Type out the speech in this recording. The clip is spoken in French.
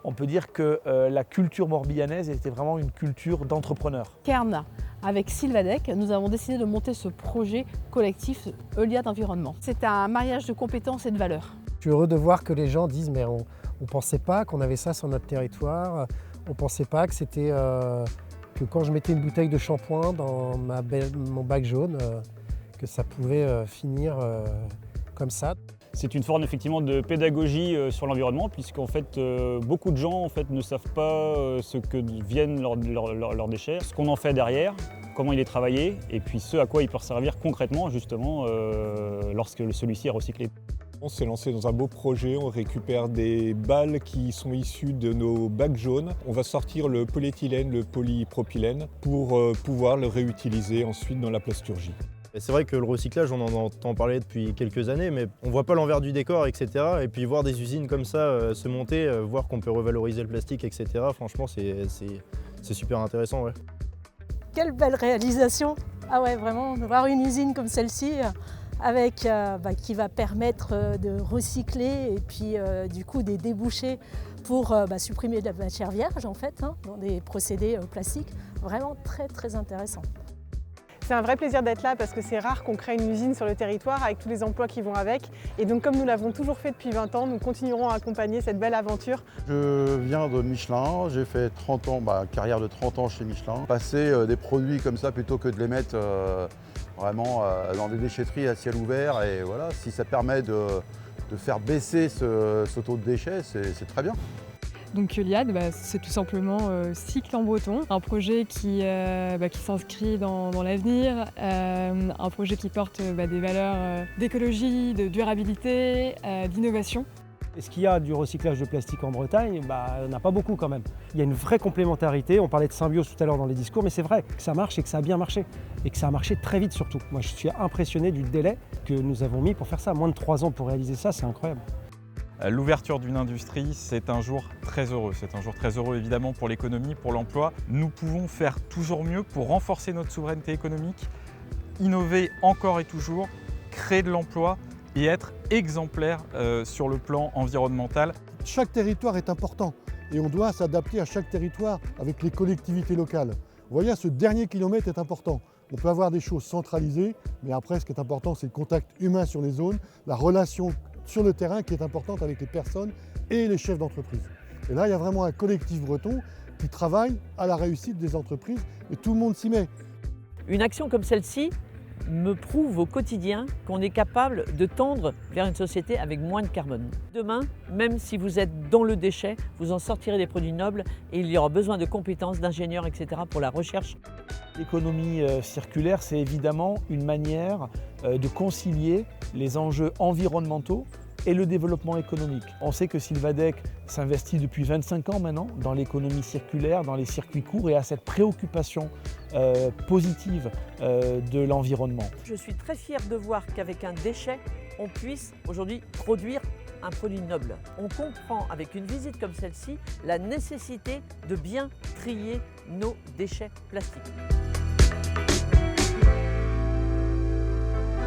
on peut dire que la culture morbihanaise était vraiment une culture d'entrepreneurs. Cairn, avec Sylvadec, nous avons décidé de monter ce projet collectif Euliad Environnement. C'est un mariage de compétences et de valeurs. Je suis heureux de voir que les gens disent mais on ne pensait pas qu'on avait ça sur notre territoire, on ne pensait pas que c'était que quand je mettais une bouteille de shampoing dans mon bac jaune, que ça pouvait finir comme ça. C'est une forme effectivement de pédagogie sur l'environnement puisqu'en fait beaucoup de gens ne savent pas ce que viennent leurs déchets, ce qu'on en fait derrière, comment il est travaillé et puis ce à quoi il peut servir concrètement justement lorsque celui-ci est recyclé. On s'est lancé dans un beau projet, on récupère des balles qui sont issues de nos bacs jaunes. On va sortir le polyéthylène, le polypropylène pour pouvoir le réutiliser ensuite dans la plasturgie. C'est vrai que le recyclage, on en entend parler depuis quelques années, mais on ne voit pas l'envers du décor, etc. Et puis voir des usines comme ça se monter, voir qu'on peut revaloriser le plastique, etc. Franchement, c'est super intéressant. Ouais. Quelle belle réalisation! Ah ouais, vraiment, de voir une usine comme celle-ci avec, qui va permettre de recycler et puis du coup des débouchés pour supprimer de la matière vierge en fait, dans des procédés plastiques. Vraiment très très intéressant. C'est un vrai plaisir d'être là parce que c'est rare qu'on crée une usine sur le territoire avec tous les emplois qui vont avec. Et donc comme nous l'avons toujours fait depuis 20 ans, nous continuerons à accompagner cette belle aventure. Je viens de Michelin, j'ai fait 30 ans, carrière de 30 ans chez Michelin. Passer des produits comme ça plutôt que de les mettre vraiment dans des déchetteries à ciel ouvert, et voilà, si ça permet de faire baisser ce taux de déchets, c'est très bien. Donc Euliad, c'est tout simplement Cycle en breton, un projet qui s'inscrit dans l'avenir, un projet qui porte des valeurs d'écologie, de durabilité, d'innovation. Est-ce qu'il y a du recyclage de plastique en Bretagne? Il n'y en a pas beaucoup quand même. Il y a une vraie complémentarité, on parlait de symbiose tout à l'heure dans les discours, mais c'est vrai que ça marche et que ça a bien marché. Et que ça a marché très vite surtout. Moi je suis impressionné du délai que nous avons mis pour faire ça. Moins de 3 ans pour réaliser ça, c'est incroyable. L'ouverture d'une industrie, c'est un jour très heureux. C'est un jour très heureux évidemment pour l'économie, pour l'emploi. Nous pouvons faire toujours mieux pour renforcer notre souveraineté économique, innover encore et toujours, créer de l'emploi et être exemplaire sur le plan environnemental. Chaque territoire est important et on doit s'adapter à chaque territoire avec les collectivités locales. Vous voyez, ce dernier kilomètre est important. On peut avoir des choses centralisées, mais après ce qui est important, c'est le contact humain sur les zones, la relation sur le terrain qui est importante avec les personnes et les chefs d'entreprise. Et là, il y a vraiment un collectif breton qui travaille à la réussite des entreprises et tout le monde s'y met. Une action comme celle-ci me prouve au quotidien qu'on est capable de tendre vers une société avec moins de carbone. Demain, même si vous êtes dans le déchet, vous en sortirez des produits nobles et il y aura besoin de compétences, d'ingénieurs, etc. pour la recherche. L'économie circulaire, c'est évidemment une manière de concilier les enjeux environnementaux et le développement économique. On sait que Sylvadec s'investit depuis 25 ans maintenant dans l'économie circulaire, dans les circuits courts et a cette préoccupation positive de l'environnement. Je suis très fière de voir qu'avec un déchet, on puisse aujourd'hui produire un produit noble. On comprend avec une visite comme celle-ci la nécessité de bien trier nos déchets plastiques.